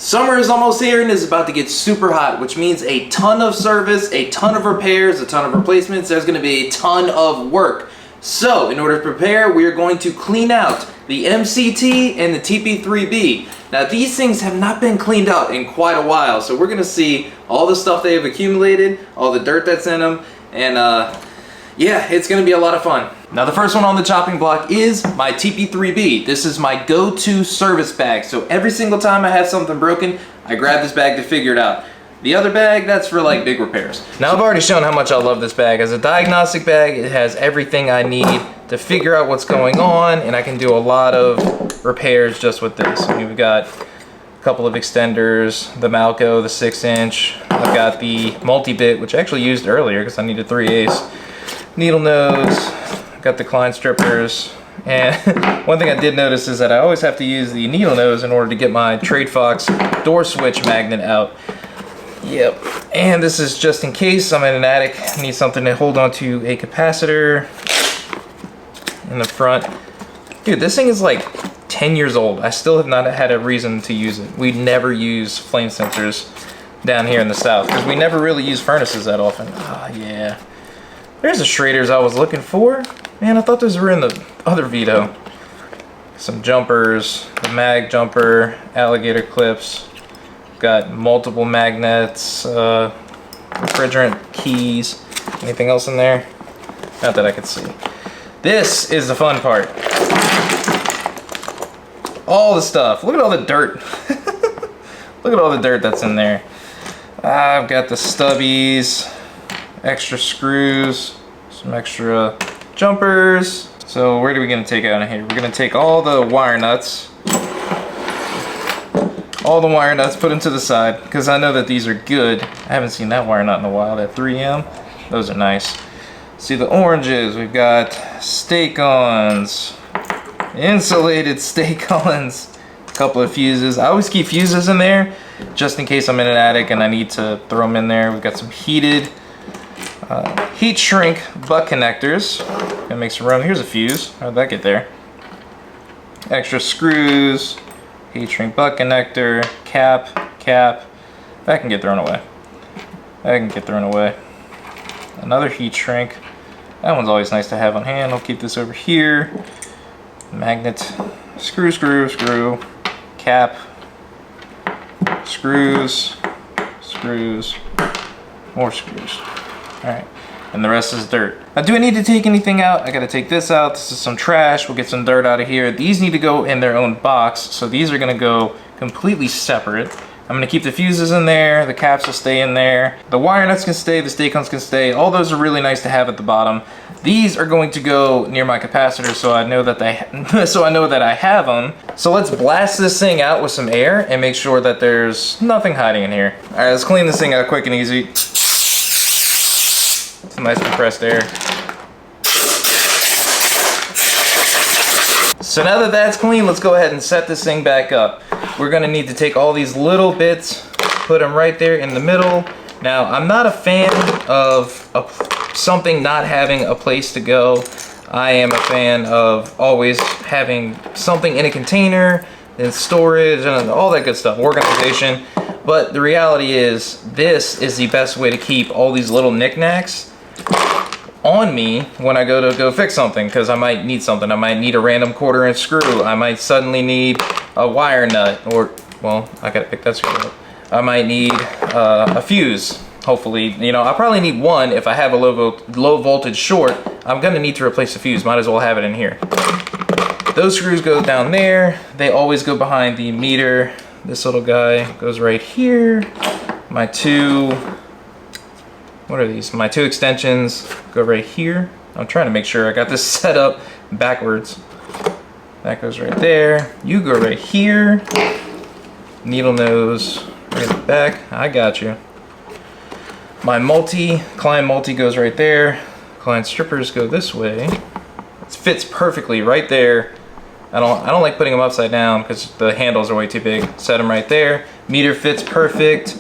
Summer is almost here and is about to get super hot, which means a ton of service, a ton of repairs, a ton of replacements. There's going to be a ton of work. So, in order to prepare, we are going to clean out the MCT and the TP3B. Now, these things have not been cleaned out in quite a while, so we're going to see all the stuff they have accumulated, all the dirt that's in them, and yeah, it's going to be a lot of fun. Now, the first one on the chopping block is my TP3B. This is my go-to service bag, so every single time I have something broken, I grab this bag to figure it out. The other bag, that's for like big repairs. Now, I've already shown how much I love this bag. As a diagnostic bag, it has everything I need to figure out what's going on, and I can do a lot of repairs just with this. I mean, we've got a couple of extenders, the Malco, the 6-inch. I've got the multi-bit, which I actually used earlier because I needed 3/8. Needle nose, got the Klein strippers, and one thing I did notice is that I always have to use the needle nose in order to get my Trade Fox door switch magnet out. Yep, and this is just in case I'm in an attic, I need something to hold onto a capacitor in the front. Dude, this thing is like 10 years old. I still have not had a reason to use it. We never use flame sensors down here in the south because we never really use furnaces that often. Ah, yeah. There's the Schraders I was looking for. Man, I thought those were in the other Veto. Some jumpers, the mag jumper, alligator clips. Got multiple magnets, refrigerant keys. Anything else in there? Not that I could see. This is the fun part. All the stuff. Look at all the dirt. Look at all the dirt that's in there. I've got the stubbies, extra screws, some extra jumpers. So where are we gonna take out of here? We're gonna take all the wire nuts. All the wire nuts, put them to the side, because I know that these are good. I haven't seen that wire nut in a while, that 3M. Those are nice. See the oranges, we've got stake-ons, insulated stake-ons, a couple of fuses. I always keep fuses in there, just in case I'm in an attic and I need to throw them in there. We've got some heated heat shrink butt connectors. Gonna make some room. Here's a fuse. How'd that get there? Extra screws, heat shrink butt connector, cap. That can get thrown away. That can get thrown away. Another heat shrink. That one's always nice to have on hand. I'll keep this over here. Magnet. Screw. Cap. Screws. More screws. Alright. And the rest is dirt. Now, do I need to take anything out? I gotta take this out. This is some trash. We'll get some dirt out of here. These need to go in their own box, so these are gonna go completely separate. I'm gonna keep the fuses in there, the caps will stay in there, the wire nuts can stay, the stake-ons can stay. All those are really nice to have at the bottom. These are going to go near my capacitor, so I know that I have them. So let's blast this thing out with some air and make sure that there's nothing hiding in here. All right, let's clean this thing out quick and easy. Some nice compressed air. So now that that's clean, let's go ahead and set this thing back up. We're gonna need to take all these little bits, put them right there in the middle. Now, I'm not a fan of something not having a place to go. I am a fan of always having something in a container, and storage, and all that good stuff, organization. But the reality is, this is the best way to keep all these little knickknacks on me when I go fix something, because I might need something. I might need a random 1/4-inch screw. I might suddenly need a wire nut, or, well, I gotta pick that screw up. I might need a fuse, hopefully. You know, I'll probably need one if I have a low voltage short. I'm gonna need to replace the fuse. Might as well have it in here. Those screws go down there. They always go behind the meter. This little guy goes right here. My two, what are these? My two extensions go right here. I'm trying to make sure I got this set up backwards. That goes right there. You go right here. Needle nose right in the back. I got you. My Klein multi goes right there. Klein strippers go this way. It fits perfectly right there. I don't like putting them upside down because the handles are way too big. Set them right there. Meter fits perfect.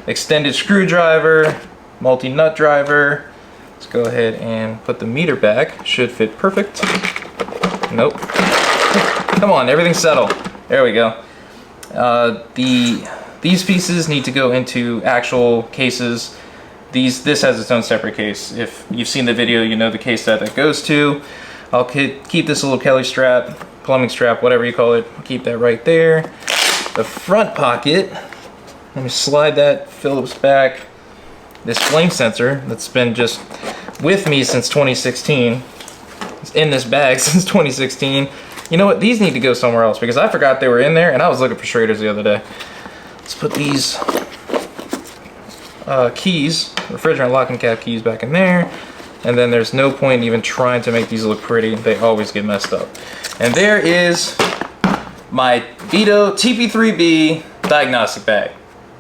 Extended screwdriver, multi-nut driver. Let's go ahead and put the meter back. Should fit perfect. Nope. Come on, everything's settled. There we go. These pieces need to go into actual cases. This has its own separate case. If you've seen the video, you know the case that goes to. I'll keep this little Kelly strap, plumbing strap, whatever you call it. I'll keep that right there. The front pocket, let me slide that Phillips back. This flame sensor that's been just with me since 2016. It's in this bag since 2016. You know what? These need to go somewhere else because I forgot they were in there and I was looking for Schraders the other day. Let's put these keys, refrigerant locking cap keys, back in there. And then there's no point in even trying to make these look pretty. They always get messed up. And there is my Veto TP3B diagnostic bag,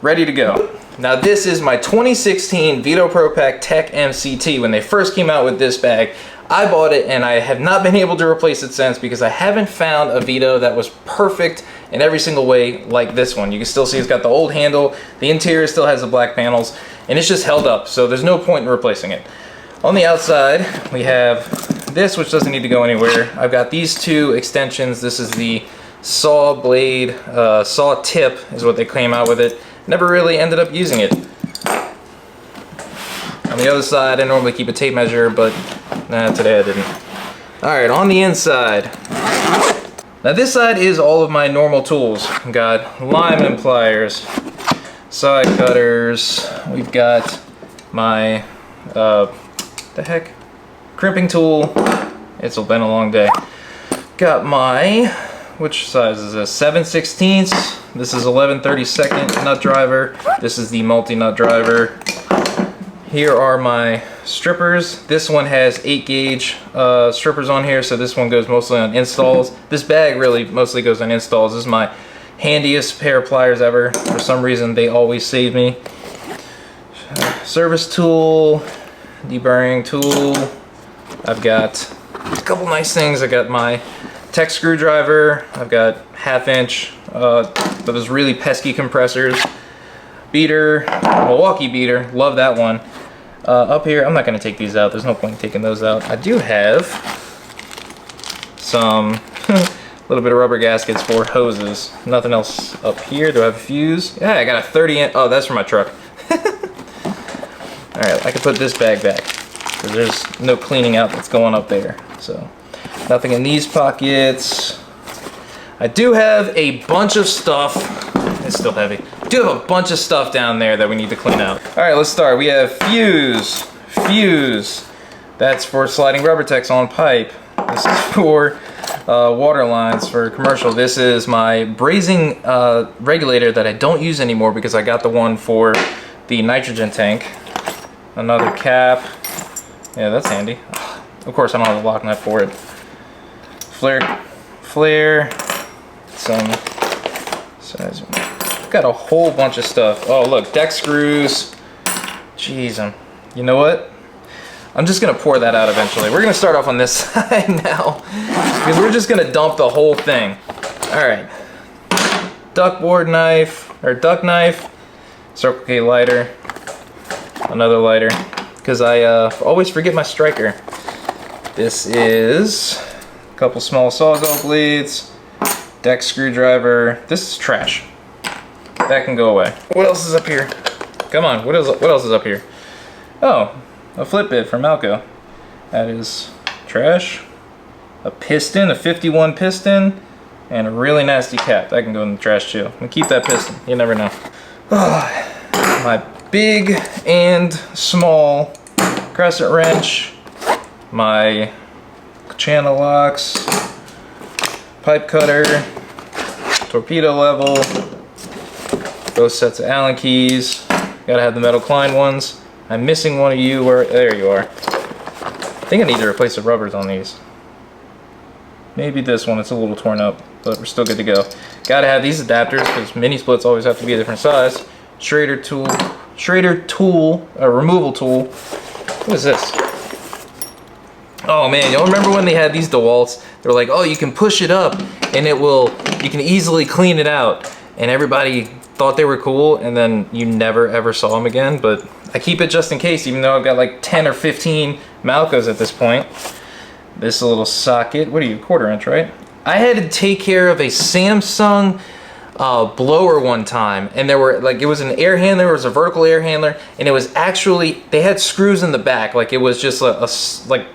ready to go. Now this is my 2016 vetopropac Tech MCT. When they first came out with this bag, I bought it and I have not been able to replace it since because I haven't found a Veto that was perfect in every single way like this one. You can still see it's got the old handle, the interior still has the black panels, and it's just held up, so there's no point in replacing it. On the outside, we have this, which doesn't need to go anywhere. I've got these two extensions. This is the saw blade, saw tip is what they came out with it. Never really ended up using it. On the other side, I normally keep a tape measure, but today I didn't. Alright, on the inside. Now this side is all of my normal tools. We've got lineman pliers, side cutters, we've got my, crimping tool. It's been a long day. Got my, which size is this? 7/16. This is 11/32 nut driver. This is the multi-nut driver. Here are my strippers. This one has 8-gauge strippers on here, so this one goes mostly on installs. This bag really mostly goes on installs. This is my handiest pair of pliers ever. For some reason, they always save me. Service tool, deburring tool. I've got a couple nice things. I got my tech screwdriver. I've got 1/2-inch, those really pesky compressors. Beater, Milwaukee beater, love that one. Up here, I'm not going to take these out. There's no point in taking those out. I do have some little bit of rubber gaskets for hoses. Nothing else up here. Do I have a fuse? Yeah, I got a 30-inch. Oh, that's for my truck. Alright, I can put this bag back because there's no cleaning out that's going up there. So, nothing in these pockets. I do have a bunch of stuff. It's still heavy. I do have a bunch of stuff down there that we need to clean out. Alright, let's start. We have fuse. Fuse. That's for sliding rubber techs on pipe. This is for water lines for commercial. This is my brazing regulator that I don't use anymore because I got the one for the nitrogen tank. Another cap. Yeah, that's handy. Of course, I don't have a lock nut for it. Flare. Some size. Got a whole bunch of stuff. Oh, look, deck screws. Jeez, you know what? I'm just gonna pour that out eventually. We're gonna start off on this side now because we're just gonna dump the whole thing. All right, duckboard knife or duck knife, Circle K lighter, another lighter because I always forget my striker. This is a couple small sawzall blades, deck screwdriver. This is trash. That can go away. What else is up here? Come on, what else is up here? Oh, a flip bit from Malco. That is trash. A piston, a 51 piston, and a really nasty cap. That can go in the trash too. I'm gonna keep that piston, you never know. My big and small crescent wrench, my channel locks, pipe cutter, torpedo level, both sets of Allen keys. Gotta have the metal Klein ones. I'm missing one of you. Where? There you are. I think I need to replace the rubbers on these. Maybe this one. It's a little torn up, but we're still good to go. Gotta have these adapters because mini splits always have to be a different size. Schrader tool, a removal tool. What is this? Oh man, y'all remember when they had these DeWalts? They were like, oh, you can push it up and you can easily clean it out. And everybody thought they were cool, and then you never ever saw them again. But I keep it just in case, even though I've got like 10 or 15 Malcos at this point. This little socket, what are you, 1/4 inch, right? I had to take care of a Samsung blower one time, and there were like, it was an air handler, it was a vertical air handler, and it was actually, they had screws in the back, like it was just like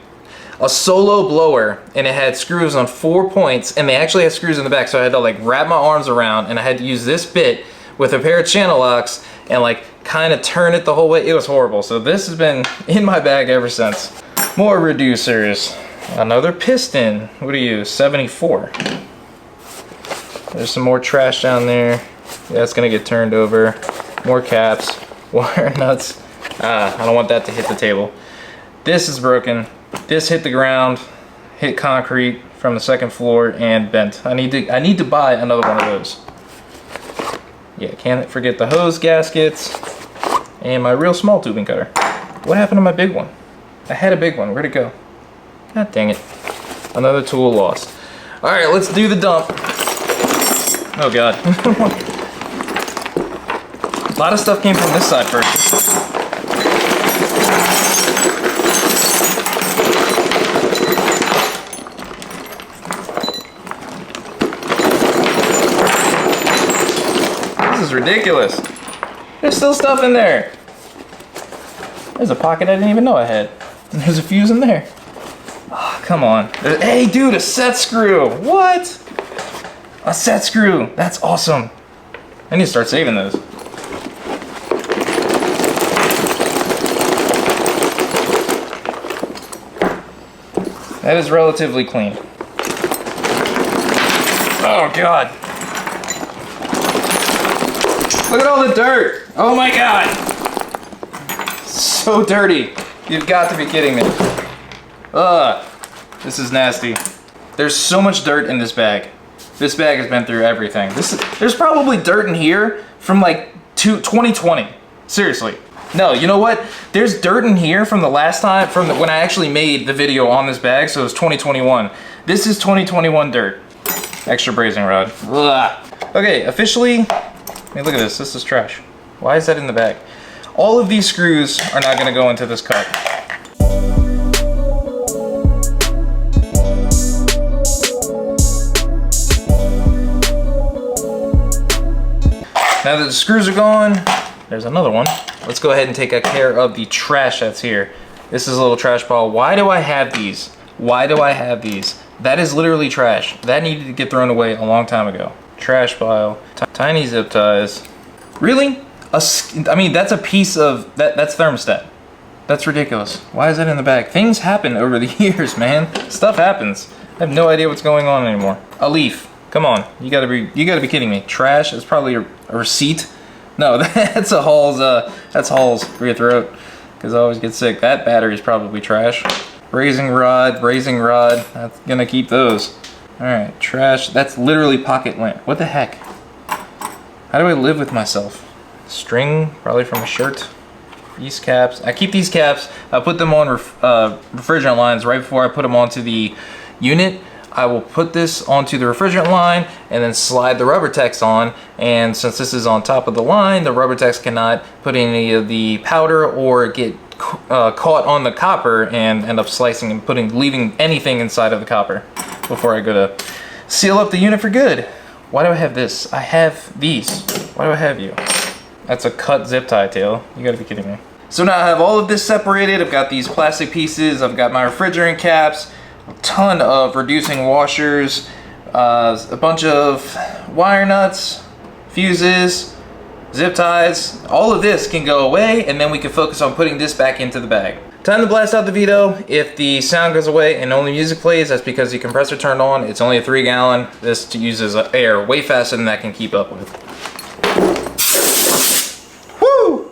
a solo blower, and it had screws on 4 points, and they actually had screws in the back, so I had to like wrap my arms around, and I had to use this bit with a pair of channel locks and like kind of turn it the whole way. It was horrible. So this has been in my bag ever since. More reducers. Another piston. What do you use? 74. There's some more trash down there. Yeah, it's gonna get turned over. More caps, wire nuts. I don't want that to hit the table. This is broken. This hit the ground, hit concrete from the second floor and bent. I need to buy another one of those. Yeah, can't forget the hose gaskets and my real small tubing cutter. What happened to my big one? I had a big one. Where'd it go? God dang it. Another tool lost. All right, let's do the dump. Oh God. A lot of stuff came from this side first. This is ridiculous. There's still stuff in there. There's a pocket I didn't even know I had. And there's a fuse in there. Oh, come on. Hey dude, a set screw. What? A set screw. That's awesome. I need to start saving those. That is relatively clean. Oh God. Look at all the dirt. Oh my God. So dirty. You've got to be kidding me. Ugh. This is nasty. There's so much dirt in this bag. This bag has been through everything. There's probably dirt in here from like 2020. Seriously. No, you know what? There's dirt in here from the last time, when I actually made the video on this bag, so it was 2021. This is 2021 dirt. Extra brazing rod. Ugh. Okay, officially, I mean, look at this. This is trash. Why is that in the bag? All of these screws are not going to go into this cup. Now that the screws are gone, there's another one. Let's go ahead and take care of the trash that's here. This is a little trash ball. Why do I have these? Why do I have these? That is literally trash. That needed to get thrown away a long time ago. Trash pile, tiny zip ties. Really? I mean, that's a piece of, that's thermostat. That's ridiculous. Why is that in the bag? Things happen over the years, man. Stuff happens. I have no idea what's going on anymore. A leaf. Come on, you gotta be kidding me. Trash is probably a receipt. No, that's a Halls, that's Halls for your throat, because I always get sick. That battery is probably trash. Brazing rod, that's gonna keep those. All right, trash, that's literally pocket lint. What the heck? How do I live with myself? String, probably from a shirt. These caps, I keep these caps, I put them on refrigerant lines right before I put them onto the unit. I will put this onto the refrigerant line and then slide the rubber techs on, and since this is on top of the line, the rubber techs cannot put any of the powder or get caught on the copper and end up slicing and leaving anything inside of the copper before I go to seal up the unit for good. Why do I have this? I have these. Why do I have you? That's a cut zip tie tail. You gotta be kidding me. So now I have all of this separated. I've got these plastic pieces. I've got my refrigerant caps. A ton of reducing washers, a bunch of wire nuts, fuses, zip ties. All of this can go away, and then we can focus on putting this back into the bag. Time to blast out the Veto. If the sound goes away and only music plays, that's because the compressor turned on. It's only a 3 gallon. This uses air way faster than that can keep up with. Woo!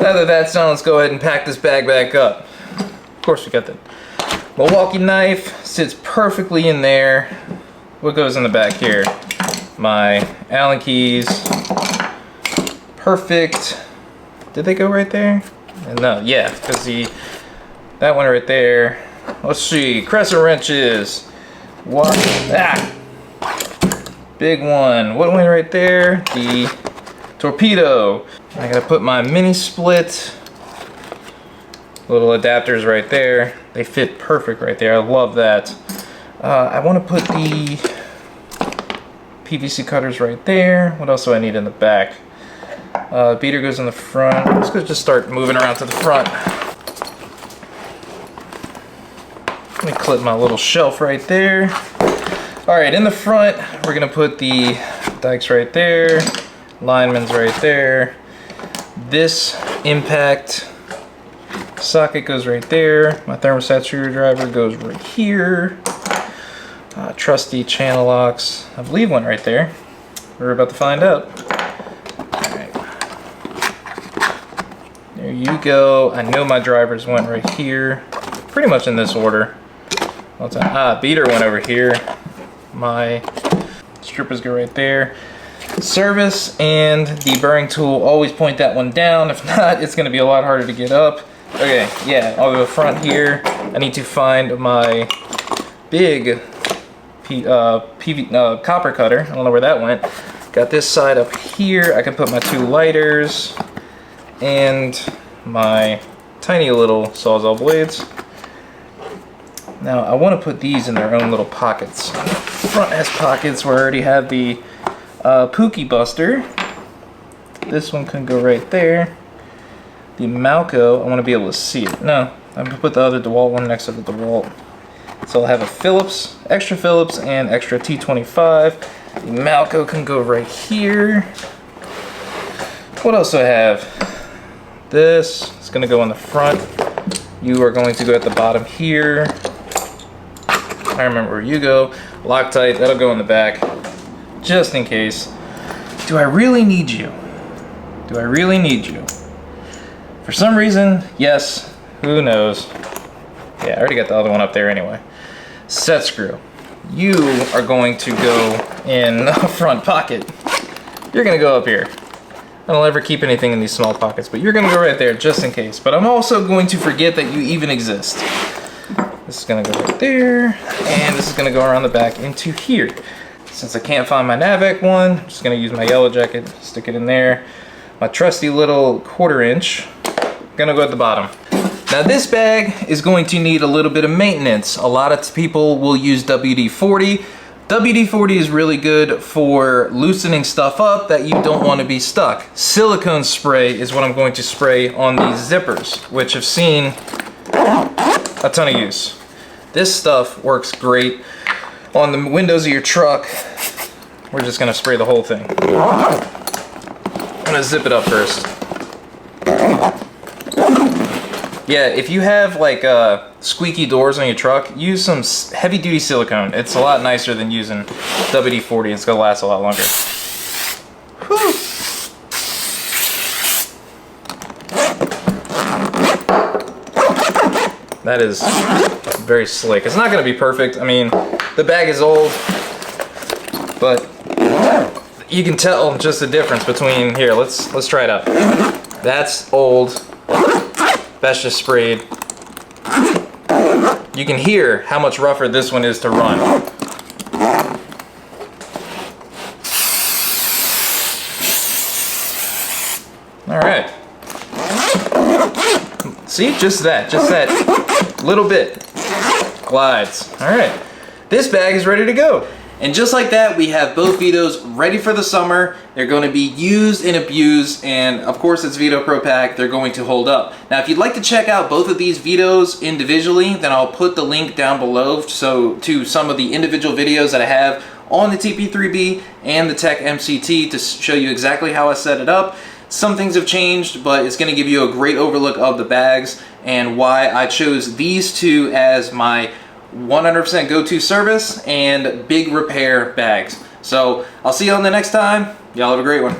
Now that that's done, let's go ahead and pack this bag back up. Of course, we got the Milwaukee knife, sits perfectly in there. What goes in the back here? My Allen keys. Perfect. Did they go right there? No, yeah, because that one right there Let's see, crescent wrenches. What? Ah! Big one. What went right there? The torpedo. I gotta put my mini split. Little adapters right there. They fit perfect right there. I love that. I want to put the PVC cutters right there. What else do I need in the back? Beater goes in the front. Let's go just start moving around to the front. Let me clip my little shelf right there. Alright, in the front, we're going to put the dikes right there. Linemen's right there. This impact socket goes right there. My thermostat screwdriver goes right here. Trusty channel locks, I believe, went right there. We're about to find out. Alright. There you go. I know my drivers went right here. Pretty much in this order. Beater went over here. My strippers go right there. Service and deburring tool, always point that one down. If not, it's going to be a lot harder to get up. Okay, yeah, I'll go front here. I need to find my big copper cutter. I don't know where that went. Got this side up here. I can put my 2 lighters and my tiny little Sawzall blades. Now I want to put these in their own little pockets. Front has pockets where I already have the Pookie Buster. This one can go right there. The Malco, I want to be able to see it. No, I'm going to put the other DeWalt one next to the DeWalt. So I'll have a Phillips, and extra T25. The Malco can go right here. What else do I have? This is going to go in the front. You are going to go at the bottom here. I remember where you go. Loctite, that'll go in the back, just in case. Do I really need you? Do I really need you? For some reason, yes. Who knows? Yeah, I already got the other one up there anyway. Set screw. You are going to go in the front pocket. You're going to go up here. I don't ever keep anything in these small pockets, but you're going to go right there just in case. But I'm also going to forget that you even exist. This is going to go right there, and this is going to go around the back into here. Since I can't find my Navac one, I'm just going to use my yellow jacket, stick it in there. My trusty little 1/4 inch, going to go at the bottom. Now this bag is going to need a little bit of maintenance. A lot of people will use WD-40. WD-40 is really good for loosening stuff up that you don't want to be stuck. Silicone spray is what I'm going to spray on these zippers, which have seen a ton of use. This stuff works great on the windows of your truck. We're just going to spray the whole thing. I'm going to zip it up first. Yeah, if you have like squeaky doors on your truck, use some heavy duty silicone. It's a lot nicer than using WD-40. It's gonna last a lot longer. Whew. That is very slick. It's not gonna be perfect. I mean, the bag is old, but you can tell just the difference between here. Let's try it out. That's old. That's just sprayed. You can hear how much rougher this one is to run. All right. See, just that little bit glides. All right. This bag is ready to go. And just like that, we have both Vetos ready for the summer. They're going to be used and abused, and of course it's vetopropac. They're going to hold up. Now, if you'd like to check out both of these Vetos individually, then I'll put the link down below to some of the individual videos that I have on the TP3B and the Tech MCT to show you exactly how I set it up. Some things have changed, but it's going to give you a great overlook of the bags and why I chose these two as my 100% go-to service and big repair bags. So I'll see you on the next time. Y'all have a great one.